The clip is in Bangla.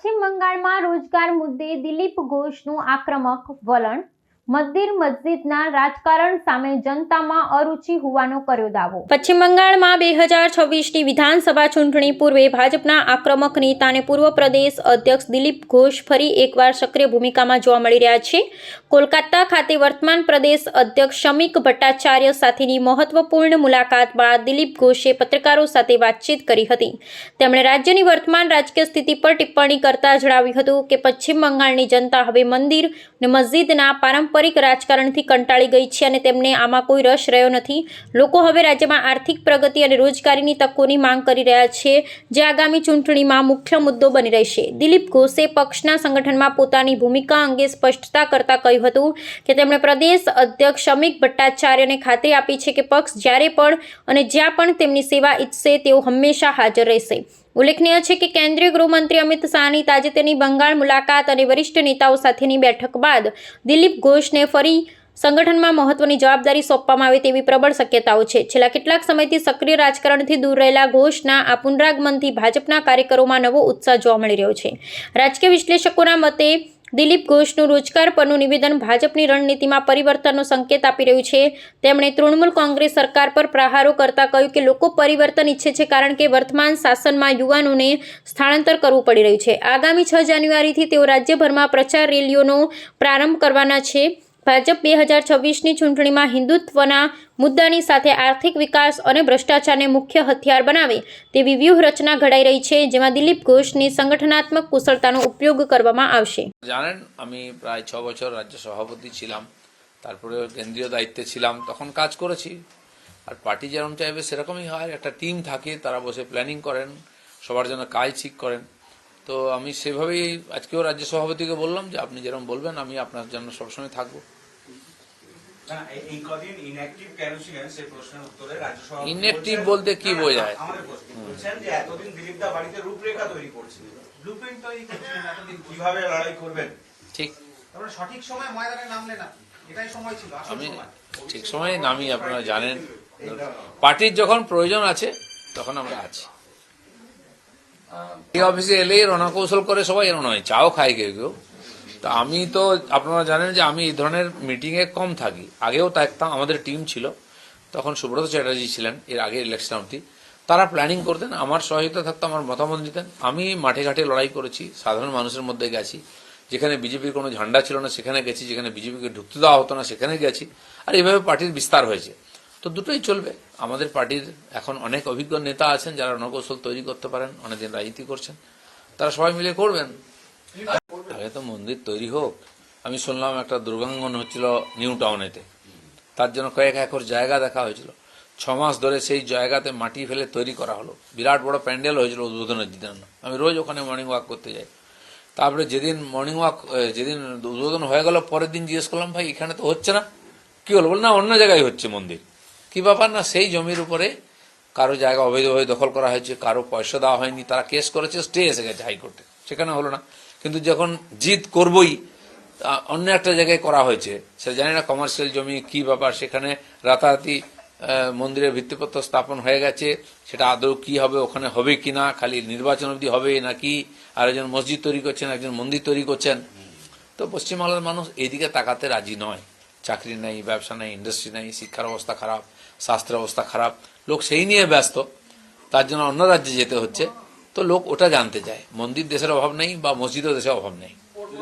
પશ્ચિમ બંગાળમાં રોજગાર મુદ્દે દિલીપ ઘોષનું આક્રમક વલણ, મંદિર મસ્જિદના રાજકારણ સામે જનતામાં અરુચિ હોવાનો કર્યો દાવો। પશ્ચિમ બંગાળમાં 2026ની વિધાનસભા ચૂંટણી પૂર્વે ભાજપના આક્રમક નેતા અને પૂર્વ પ્રદેશ અધ્યક્ષ દિલીપ ઘોષ ફરી એકવાર સક્રિય ભૂમિકામાં જોવા મળી રહ્યા છે। કોલકાતા ખાતે વર્તમાન પ્રદેશ અધ્યક્ષ શમીક ભટ્ટાચાર્ય સાથેની મહત્વપૂર્ણ મુલાકાત બાદ દિલીપ ઘોષે પત્રકારો સાથે વાતચીત કરી હતી। તેમણે રાજ્યની વર્તમાન રાજકીય સ્થિતિ પર ટિપ્પણી કરતા જણાવ્યું હતું કે પશ્ચિમ બંગાળની જનતા હવે મંદિર અને મસ્જિદના પારંપરિક રાજકારણથી કંટાળી ગઈ છે અને તેમને આમાં કોઈ રસ રહ્યો નથી। લોકો હવે રાજ્યમાં આર્થિક પ્રગતિ અને રોજગારીની તકોની માંગ કરી રહ્યા છે, જે આગામી ચૂંટણીમાં મુખ્ય મુદ્દો બની રહેશે। દિલીપ ઘોષે પક્ષના સંગઠનમાં પોતાની ભૂમિકા અંગે સ્પષ્ટતા કરતા કહ્યું હતું કે તેમણે પ્રદેશ અધ્યક્ષ શમીક ભટ્ટાચાર્યને ખાતરી આપી છે કે પક્ષ જ્યારે પણ અને જ્યાં પણ તેમની સેવા ઈચ્છશે તેઓ હંમેશા હાજર રહેશે। ઉલ્લેખનીય છે કે કેન્દ્રીય ગૃહમંત્રી અમિત શાહની તાજેતરની બંગાળ મુલાકાત અને વરિષ્ઠ નેતાઓ સાથેની બેઠક બાદ દિલીપ ઘોષને ફરી સંગઠનમાં મહત્વની જવાબદારી સોંપવામાં આવે તેવી પ્રબળ શક્યતાઓ છે। છેલ્લા કેટલાક સમયથી સક્રિય રાજકારણથી દૂર રહેલા ઘોષના આ પુનરાગમનથી ભાજપના કાર્યકરોમાં નવો ઉત્સાહ જોવા મળી રહ્યો છે। રાજકીય વિશ્લેષકોના મતે દિલીપ ઘોષનું રોજગાર પરનું નિવેદન ભાજપની રણનીતિમાં પરિવર્તનનો સંકેત આપી રહ્યું છે। તેમણે તૃણમૂલ કોંગ્રેસ સરકાર પર પ્રહારો કરતા કહ્યું કે લોકો પરિવર્તન ઈચ્છે છે કારણ કે વર્તમાન શાસનમાં યુવાનોને સ્થળાંતર કરવું પડી રહ્યું છે। આગામી 6 જાન્યુઆરીથી તેઓ રાજ્યભરમાં પ્રચાર રેલીઓનો પ્રારંભ કરવાના છે। ભાજપ 2026ની ચૂંટણીમાં હિન્દુત્વના મુદ્દાની સાથે આર્થિક વિકાસ અને ભ્રષ્ટાચારને મુખ્ય હથિયાર બનાવે તેવી વ્યૂહરચના ઘડાઈ રહી છે, જેમાં દિલીપ ঘোষની સંગઠનાત્মক কুশলতাનો ઉપયોগ કરવામાં આવશે। জানেন আমি প্রায় 6 বছর রাজ্য সভাপতি ছিলাম, তারপরে কেন্দ্রীয় দায়িত্বে ছিলাম, তখন কাজ করেছি। আর পার্টি যেরকম চাইবে সেরকমই হয়, একটা টিম থাকে, তারা বসে প্ল্যানিং করেন, সবার জন্য কাজ ঠিক করেন। তো আমি সেভাবেই আজকেও রাজ্য সভাপতিকে বললাম যে আপনি যেরকম বলবেন আমি আপনার জন্য সবসময় থাকবো। ইনঅ্যাক্টিভ বলতে কি বোঝায়? ঠিক আমি ঠিক সময় নামি, আপনারা জানেন পার্টির যখন প্রয়োজন আছে তখন আমরা আছি। এই অফিসে এলেই রণকৌশল করে সবাই, এর নয় চাও খায় কেউ কেউ। তা আমি তো আপনারা জানেন যে আমি এই ধরনের মিটিংয়ে কম থাকি, আগেও থাকতাম। আমাদের টিম ছিল, তখন সুব্রত চ্যাটার্জি ছিলেন এর আগে ইলেকশন অবধি, তারা প্ল্যানিং করতেন, আমার সহায়তা থাকতো, আমার মতামত নিতেন। আমি মাঠে ঘাটে লড়াই করেছি, সাধারণ মানুষের মধ্যে গেছি, যেখানে বিজেপির কোনো ঝান্ডা ছিল না সেখানে গেছি, যেখানে বিজেপিকে ঢুকতে দেওয়া হতো না সেখানে গেছি। আর এইভাবে পার্টির বিস্তার হয়েছে। তো দুটোই চলবে। আমাদের পার্টির এখন অনেক অভিজ্ঞ নেতা আছেন যারা রণকৌশল তৈরি করতে পারেন, অনেকদিন রাজনীতি করছেন, তারা সবাই মিলে করবেন। আগে তো মন্দির তৈরি হোক। আমি শুনলাম একটা দুর্গাঙ্গন হচ্ছিল নিউ টাউনেতে, তার জন্য কয়েক একর জায়গা দেখা হয়েছিল। 6 মাস ধরে সেই জায়গাতে মাটি ফেলে তৈরি করা হলো, বিরাট বড় প্যান্ডেল হয়েছিল উদ্বোধনের দিন। আমি রোজ ওখানে মর্নিং ওয়াক করতে যাই। তারপরে যেদিন মর্নিং ওয়াক যেদিন উদ্বোধন হয়ে গেল, পরের দিন জিজ্ঞেস করলাম ভাই এখানে তো হচ্ছে না, কি হলো? বল না অন্য জায়গায় হচ্ছে মন্দির। কি ব্যাপার? না সেই জমির উপরে কারো জায়গা অবৈধভাবে দখল করা হয়েছে, কারো পয়সা দেওয়া হয়নি, তারা কেস করেছে, স্টে এসে গেছে হাইকোর্টে, সেখানে হলো না। কিন্তু যখন জিত করবই অন্য একটা জায়গায় করা হয়েছে, সেটা জানি না কমার্শিয়াল জমি কি ব্যাপার, সেখানে রাতারাতি মন্দিরের ভিত্তিপত্র স্থাপন হয়ে গেছে। সেটা আদৌ কি হবে, ওখানে হবে কিনা, খালি নির্বাচন অবধি হবে নাকি, আর একজন মসজিদ তৈরি করছেন, একজন মন্দির তৈরি করছেন। তো পশ্চিমবাংলার মানুষ এইদিকে তাকাতে রাজি নয়। চাকরি নেই, ব্যবসা নেই, ইন্ডাস্ট্রি নেই, শিক্ষার অবস্থা খারাপ, স্বাস্থ্যের অবস্থা খারাপ, লোক সেই নিয়ে ব্যস্ত, তার জন্য অন্য রাজ্যে যেতে হচ্ছে। তো লোক ওটা জানতে চায়। মন্দির দেশের অভাব নেই বা মসজিদও দেশের অভাব নেই।